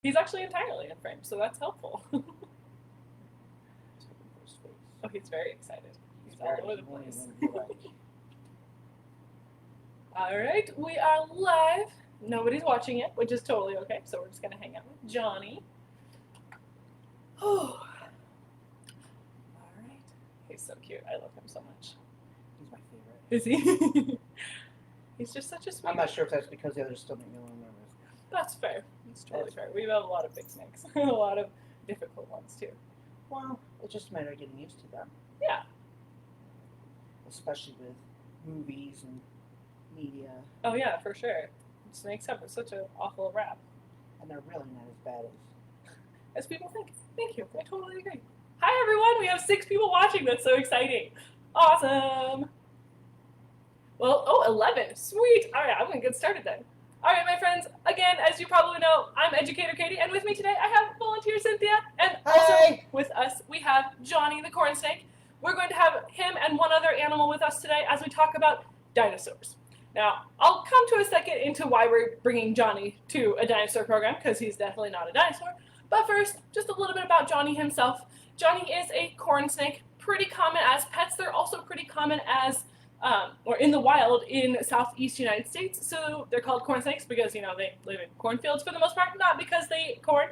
He's actually entirely in frame, so that's helpful. Oh, he's very excited. He's all over the place. All right, we are live. Nobody's watching it, which is totally okay. So we're just gonna hang out with Johnny. Oh, all right. He's so cute. I love him so much. He's my favorite. Is he? He's just such a sweet. I'm not sure if that's because the others still make me a little nervous. That's fair. That's totally fair. We have a lot of big snakes. A lot of difficult ones too. Well, it's just a matter of getting used to them. Yeah. Especially with movies and media. Oh yeah, for sure. Snakes have such an awful rap. And they're really not as bad as people think. Thank you. I totally agree. Hi everyone. We have 6 people watching. That's so exciting. Awesome. Well, 11. Sweet. All right, I'm gonna get started then. All right, my friends. Again, as you probably know, I'm Educator Katie, and with me today I have volunteer Cynthia, and also with us we have Johnny the corn snake. We're going to have him and one other animal with us today as we talk about dinosaurs. Now, I'll come to a second into why we're bringing Johnny to a dinosaur program, because he's definitely not a dinosaur. But first, just a little bit about Johnny himself. Johnny is a corn snake, pretty common as pets. They're also pretty common as, or in the wild in southeast United States. So they're called corn snakes because, you know, they live in cornfields for the most part, not because they eat corn.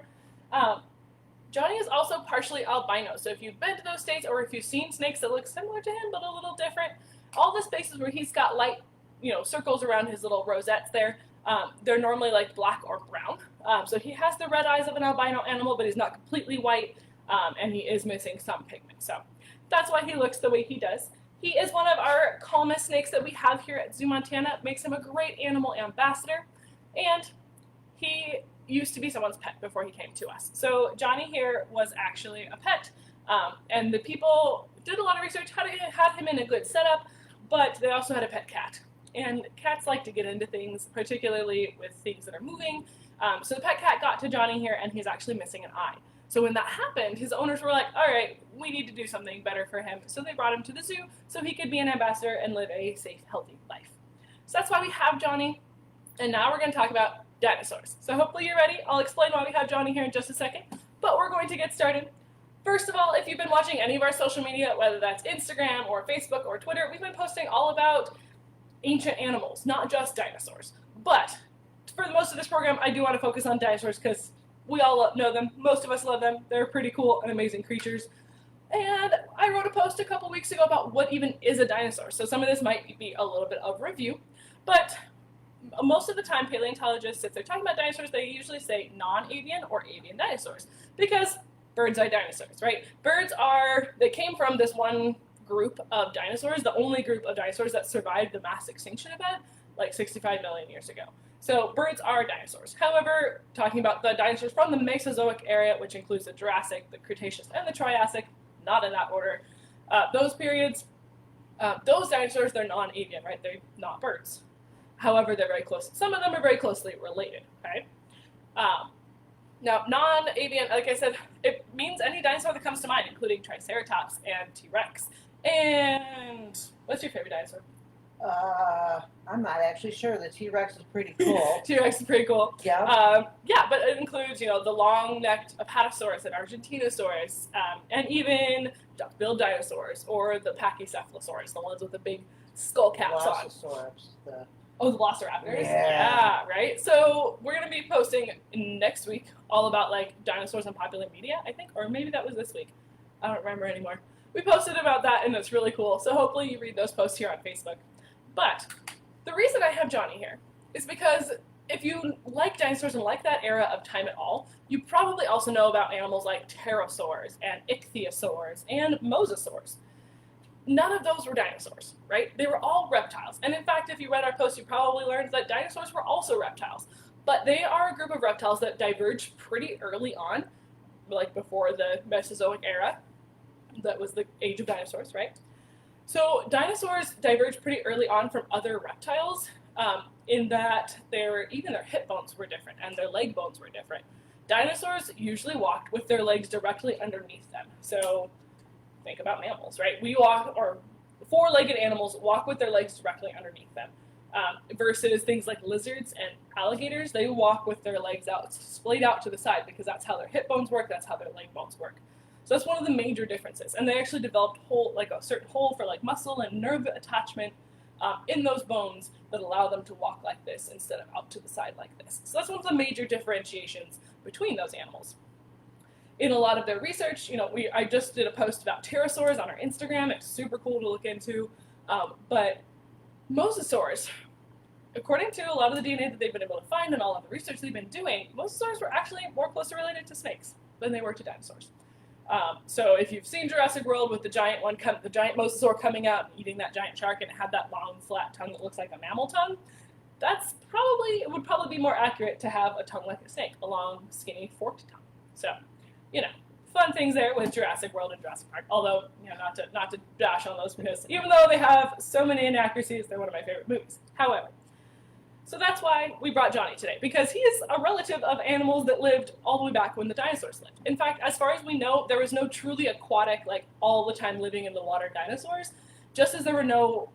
Johnny is also partially albino, so if you've been to those states or if you've seen snakes that look similar to him but a little different, all the spaces where he's got light, you know, circles around his little rosettes there, they're normally like black or brown. So he has the red eyes of an albino animal, but he's not completely white, and he is missing some pigment. So that's why he looks the way he does. He is one of our calmest snakes that we have here at ZooMontana. It makes him a great animal ambassador, and he used to be someone's pet before he came to us. So Johnny here was actually a pet, and the people did a lot of research, had him in a good setup, but they also had a pet cat. And cats like to get into things, particularly with things that are moving. So the pet cat got to Johnny here, and he's actually missing an eye. So when that happened, his owners were like, all right, we need to do something better for him. So they brought him to the zoo so he could be an ambassador and live a safe, healthy life. So that's why we have Johnny. And now we're going to talk about dinosaurs. So hopefully you're ready. I'll explain why we have Johnny here in just a second, but we're going to get started. First of all, if you've been watching any of our social media, whether that's Instagram or Facebook or Twitter, we've been posting all about ancient animals, not just dinosaurs. But for most of this program, I do want to focus on dinosaurs because we all know them. Most of us love them. They're pretty cool and amazing creatures. And I wrote a post a couple weeks ago about what even is a dinosaur. So some of this might be a little bit of review, but most of the time paleontologists, if they're talking about dinosaurs, they usually say non-avian or avian dinosaurs because birds are dinosaurs, right? They came from this one group of dinosaurs, the only group of dinosaurs that survived the mass extinction event like 65 million years ago. So birds are dinosaurs. However, talking about the dinosaurs from the Mesozoic area, which includes the Jurassic, the Cretaceous, and the Triassic, not in that order, those periods, those dinosaurs, they're non-avian, right? They're not birds. However, they're very close. Some of them are very closely related, okay? Now, non-avian, like I said, it means any dinosaur that comes to mind, including Triceratops and T-Rex. And what's your favorite dinosaur? I'm not actually sure. The T-Rex is pretty cool. T-Rex is pretty cool. Yeah. Yeah, but it includes, you know, the long-necked Apatosaurus and Argentinosaurus, and even duck-billed dinosaurs, or the Pachycephalosaurus, the ones with the big skull caps on. Oh, the Velociraptors? Yeah, right? So we're going to be posting next week all about, like, dinosaurs in popular media, I think, or maybe that was this week. I don't remember anymore. We posted about that, and it's really cool, so hopefully you read those posts here on Facebook. But the reason I have Johnny here is because if you like dinosaurs and like that era of time at all, you probably also know about animals like pterosaurs and ichthyosaurs and mosasaurs. None of those were dinosaurs, right? They were all reptiles. And in fact, if you read our post, you probably learned that dinosaurs were also reptiles. But they are a group of reptiles that diverged pretty early on, like before the Mesozoic era. That was the age of dinosaurs, right? So dinosaurs diverged pretty early on from other reptiles in that even their hip bones were different and their leg bones were different. Dinosaurs usually walked with their legs directly underneath them. So think about mammals, right? Or four-legged animals walk with their legs directly underneath them. versus things like lizards and alligators. They walk with their legs out, splayed out to the side, because that's how their hip bones work, that's how their leg bones work. So that's one of the major differences. And they actually developed a certain hole for like muscle and nerve attachment in those bones that allow them to walk like this instead of out to the side like this. So that's one of the major differentiations between those animals. In a lot of their research, I just did a post about pterosaurs on our Instagram. It's super cool to look into. But mosasaurs, according to a lot of the DNA that they've been able to find and all of the research they've been doing, mosasaurs were actually more closely related to snakes than they were to dinosaurs. So if you've seen Jurassic World with the giant mosasaur coming out and eating that giant shark, and it had that long, flat tongue that looks like a mammal tongue, it would probably be more accurate to have a tongue like a snake, a long, skinny, forked tongue. So, fun things there with Jurassic World and Jurassic Park. Although, not to bash on those, because even though they have so many inaccuracies, they're one of my favorite movies. However, so that's why we brought Johnny today, because he is a relative of animals that lived all the way back when the dinosaurs lived. In fact, as far as we know, there was no truly aquatic, like all the time living in the water dinosaurs, just as there were no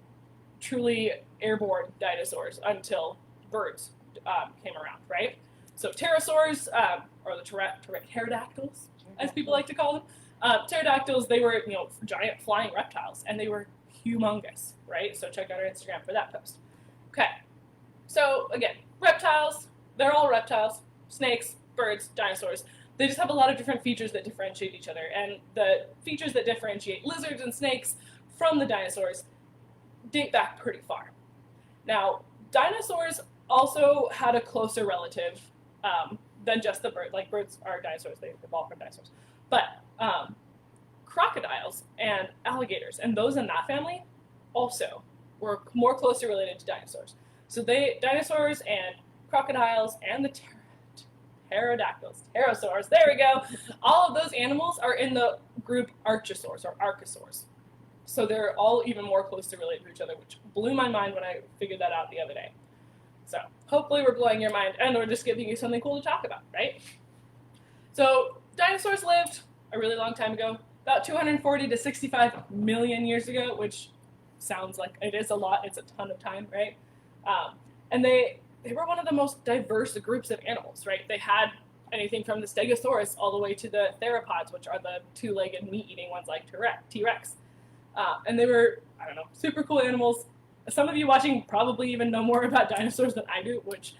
truly airborne dinosaurs until birds came around, right? So pterosaurs, or the pterodactyls, as people like to call them, pterodactyls, they were, giant flying reptiles, and they were humongous, right? So check out our Instagram for that post. Okay. So again, reptiles, they're all reptiles, snakes, birds, dinosaurs. They just have a lot of different features that differentiate each other. And the features that differentiate lizards and snakes from the dinosaurs date back pretty far. Now, dinosaurs also had a closer relative than just the bird. Like, birds are dinosaurs, they evolved from dinosaurs. But crocodiles and alligators, and those in that family, also were more closely related to dinosaurs. So dinosaurs and crocodiles and the pterosaurs, there we go. All of those animals are in the group archosaurs or archosaurs. So they're all even more closely related to each other, which blew my mind when I figured that out the other day. So hopefully we're blowing your mind, and we're just giving you something cool to talk about, right? So dinosaurs lived a really long time ago, about 240 to 65 million years ago, which sounds like it is a lot. It's a ton of time, right? And they were one of the most diverse groups of animals, right? They had anything from the Stegosaurus all the way to the theropods, which are the two-legged meat-eating ones like T-Rex. And they were, super cool animals. Some of you watching probably even know more about dinosaurs than I do, which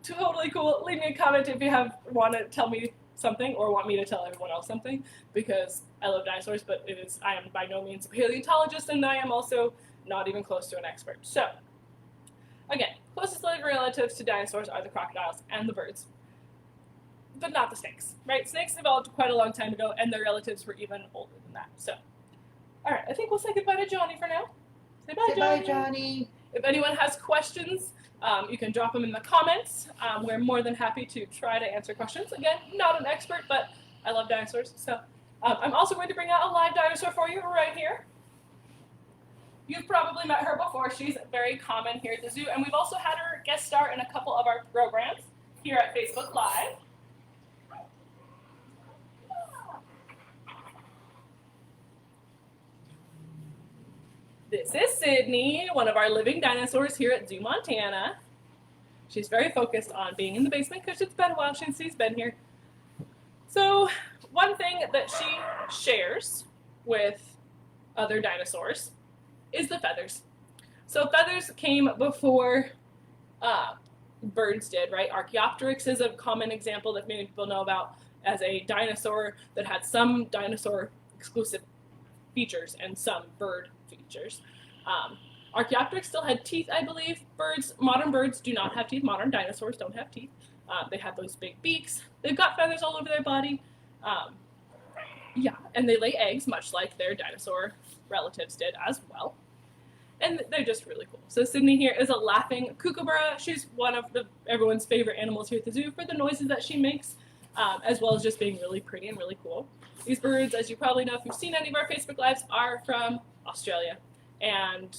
totally cool. Leave me a comment if you want to tell me something or want me to tell everyone else something, because I love dinosaurs, but I am by no means a paleontologist, and I am also not even close to an expert. So, again, closest living relatives to dinosaurs are the crocodiles and the birds, but not the snakes, right? Snakes evolved quite a long time ago, and their relatives were even older than that. So, all right, I think we'll say goodbye to Johnny for now. Say bye, Johnny. Bye, Johnny. If anyone has questions, you can drop them in the comments. We're more than happy to try to answer questions. Again, not an expert, but I love dinosaurs. So I'm also going to bring out a live dinosaur for you right here. You've probably met her before. She's very common here at the zoo, and we've also had her guest star in a couple of our programs here at Facebook Live. This is Sydney, one of our living dinosaurs here at ZooMontana. She's very focused on being in the basement because it's been a while since she's been here. So one thing that she shares with other dinosaurs is the feathers. So feathers came before birds did, right? Archaeopteryx is a common example that many people know about as a dinosaur that had some dinosaur exclusive features and some bird features. Archaeopteryx still had teeth, I believe. Modern birds do not have teeth. Modern dinosaurs don't have teeth. They have those big beaks. They've got feathers all over their body. Yeah, and they lay eggs, much like their dinosaur relatives did as well. And they're just really cool. So Sydney here is a laughing kookaburra. She's one of everyone's favorite animals here at the zoo for the noises that she makes, as well as just being really pretty and really cool. These birds, as you probably know if you've seen any of our Facebook Lives, are from Australia. And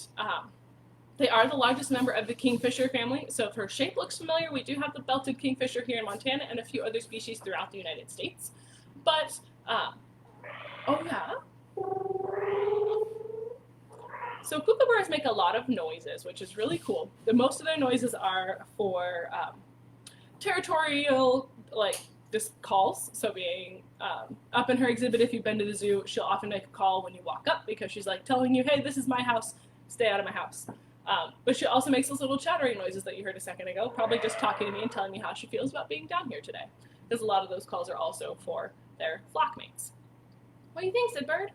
they are the largest member of the kingfisher family. So if her shape looks familiar, we do have the belted kingfisher here in Montana and a few other species throughout the United States. But, oh yeah. So kookaburras make a lot of noises, which is really cool. Most of their noises are for territorial, like just calls. So being up in her exhibit, if you've been to the zoo, she'll often make a call when you walk up because she's like telling you, hey, this is my house, stay out of my house. But she also makes those little chattering noises that you heard a second ago, probably just talking to me and telling me how she feels about being down here today. Because a lot of those calls are also for their flock mates. What do you think, Sidbird?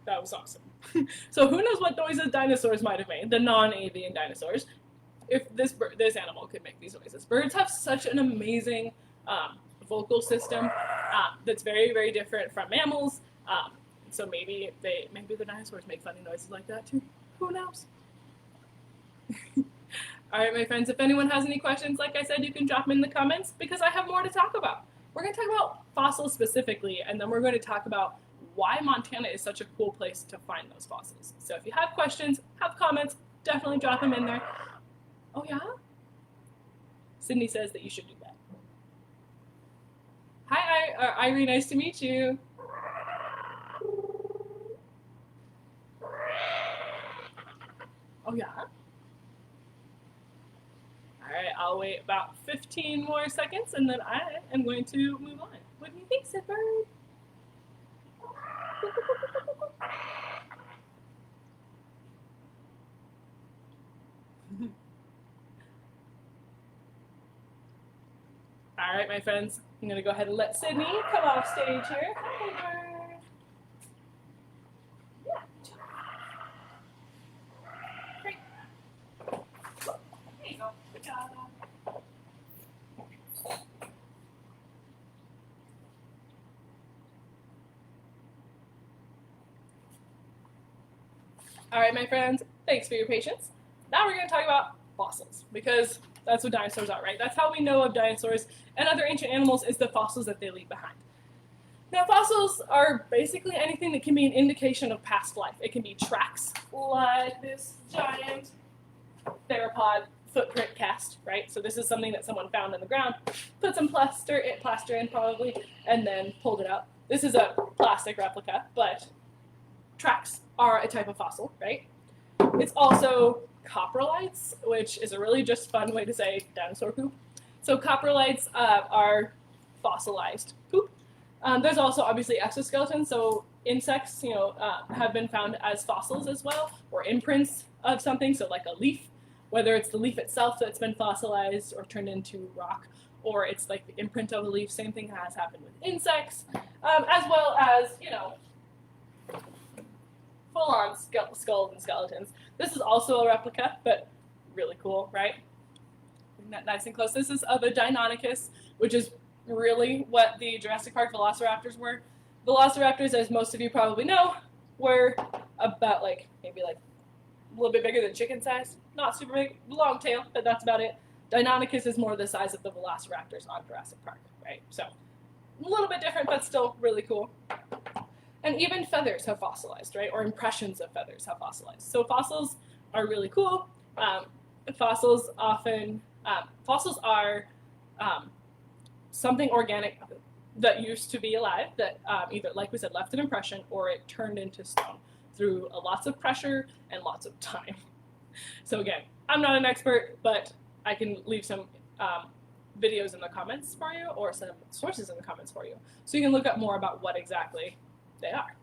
That was awesome. So who knows what noises dinosaurs might have made, the non-avian dinosaurs, if this animal could make these noises. Birds have such an amazing vocal system that's very, very different from mammals. So maybe the dinosaurs make funny noises like that too. Who knows? All right, my friends, if anyone has any questions, like I said, you can drop them in the comments because I have more to talk about. We're going to talk about fossils specifically, and then we're going to talk about why Montana is such a cool place to find those fossils. So if you have questions, have comments, definitely drop them in there. Oh yeah? Sydney says that you should do that. Hi, Irie, nice to meet you. Oh yeah? Alright, I'll wait about 15 more seconds and then I am going to move on. What do you think, Sidbird? All right, my friends, I'm going to go ahead and let Sydney come off stage here. Hi, bird. Yeah. Great. There you go. Good job. All right, my friends, thanks for your patience. Now we're going to talk about fossils because that's what dinosaurs are, right? That's how we know of dinosaurs and other ancient animals is the fossils that they leave behind. Now, fossils are basically anything that can be an indication of past life. It can be tracks like this giant theropod footprint cast, right? So this is something that someone found in the ground, put some plaster in probably, and then pulled it out. This is a plastic replica, but tracks are a type of fossil, right? It's also coprolites, which is a really just fun way to say dinosaur poop. So coprolites are fossilized poop. There's also obviously exoskeletons, so insects, have been found as fossils as well, or imprints of something, so like a leaf, whether it's the leaf itself that's been fossilized or turned into rock, or it's like the imprint of a leaf. Same thing has happened with insects, as well as, full-on skulls and skeletons. This is also a replica, but really cool, right? Bring that nice and close. This is of a Deinonychus, which is really what the Jurassic Park velociraptors were. Velociraptors, as most of you probably know, were about maybe a little bit bigger than chicken size. Not super big, long tail, but that's about it. Deinonychus is more the size of the velociraptors on Jurassic Park, right? So a little bit different, but still really cool. And even feathers have fossilized, right? Or impressions of feathers have fossilized. So fossils are really cool. Fossils are something organic that used to be alive that either, like we said, left an impression or it turned into stone through lots of pressure and lots of time. So again, I'm not an expert, but I can leave some videos in the comments for you or some sources in the comments for you. So you can look up more about what exactly they are.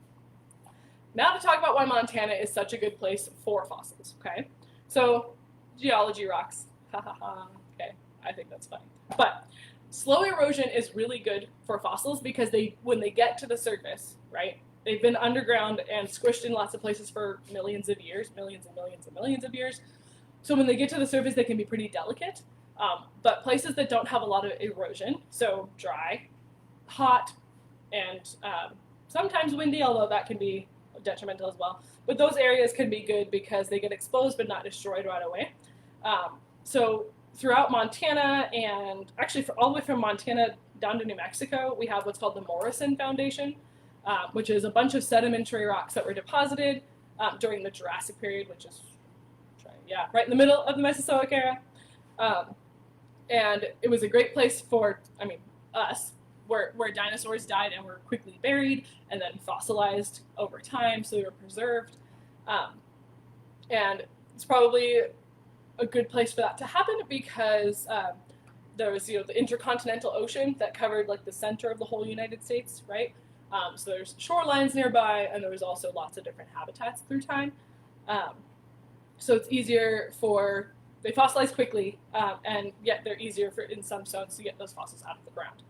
Now to talk about why Montana is such a good place for fossils, okay? So, geology rocks. Ha ha ha. Okay, I think that's funny. But slow erosion is really good for fossils because when they get to the surface, right, they've been underground and squished in lots of places for millions of years, millions and millions and millions of years. So when they get to the surface, they can be pretty delicate. But places that don't have a lot of erosion, so dry, hot, and sometimes windy, although that can be detrimental as well. But those areas can be good because they get exposed but not destroyed right away. So throughout Montana, and actually all the way from Montana down to New Mexico, we have what's called the Morrison Foundation, which is a bunch of sedimentary rocks that were deposited during the Jurassic period, which is, right in the middle of the Mesozoic era. And it was a great place for, us, where dinosaurs died and were quickly buried and then fossilized over time, so they were preserved. And it's probably a good place for that to happen because there was, the intercontinental ocean that covered like the center of the whole United States, right? So there's shorelines nearby, and there was also lots of different habitats through time. So it's easier they fossilize quickly, and yet they're easier in some zones to get those fossils out of the ground.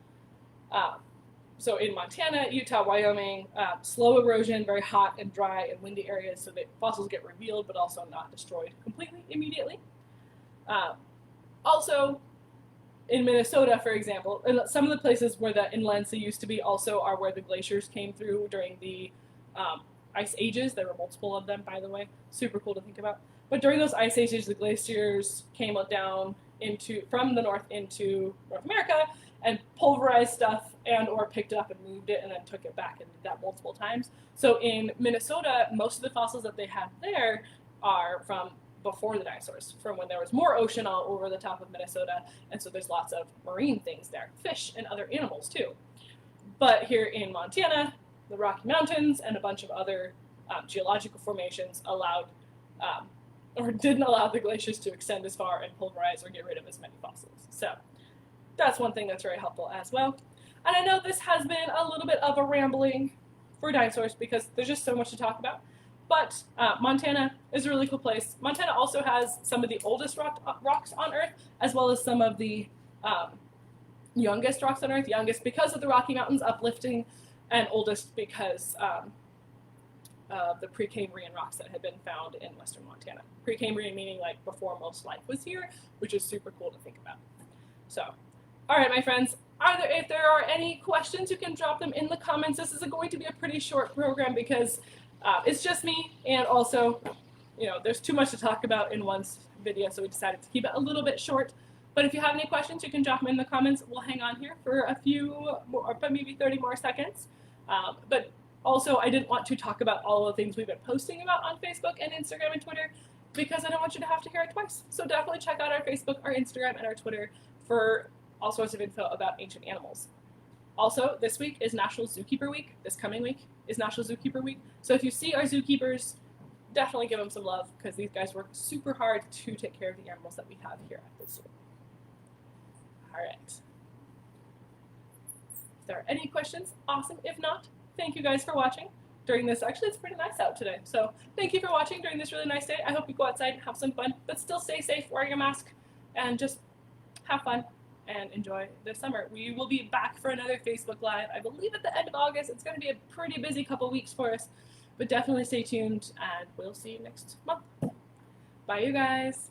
So in Montana, Utah, Wyoming, slow erosion, very hot and dry and windy areas, so that fossils get revealed but also not destroyed completely immediately. Also, in Minnesota, for example, and some of the places where the inland sea used to be also are where the glaciers came through during the ice ages. There were multiple of them, by the way. Super cool to think about. But during those ice ages, the glaciers came down from the north into North America and pulverized stuff and or picked it up and moved it and then took it back and did that multiple times. So in Minnesota, most of the fossils that they have there are from before the dinosaurs, from when there was more ocean all over the top of Minnesota, and so there's lots of marine things there, fish and other animals too. But here in Montana, the Rocky Mountains and a bunch of other geological formations didn't allow the glaciers to extend as far and pulverize or get rid of as many fossils. So that's one thing that's very helpful as well. And I know this has been a little bit of a rambling for dinosaurs because there's just so much to talk about. But Montana is a really cool place. Montana also has some of the oldest rocks on Earth, as well as some of the youngest rocks on Earth. Youngest because of the Rocky Mountains uplifting, and oldest because of the Precambrian rocks that had been found in western Montana. Precambrian meaning like before most life was here, which is super cool to think about. So, all right, my friends. If there are any questions, you can drop them in the comments. This is going to be a pretty short program because it's just me, and also, there's too much to talk about in one video, so we decided to keep it a little bit short. But if you have any questions, you can drop them in the comments. We'll hang on here for a few more, maybe 30 more seconds. But also, I didn't want to talk about all the things we've been posting about on Facebook and Instagram and Twitter because I don't want you to have to hear it twice. So definitely check out our Facebook, our Instagram, and our Twitter for all sorts of info about ancient animals. Also, this week is National Zookeeper Week. This coming week is National Zookeeper Week. So if you see our zookeepers, definitely give them some love because these guys work super hard to take care of the animals that we have here at the zoo. All right. If there are any questions, awesome. If not, thank you guys for watching during this. Actually, it's pretty nice out today. So thank you for watching during this really nice day. I hope you go outside and have some fun, but still stay safe, wear your mask, and just have fun and enjoy the summer. We will be back for another Facebook Live, I believe at the end of August. It's going to be a pretty busy couple weeks for us, but definitely stay tuned, and we'll see you next month. Bye, you guys.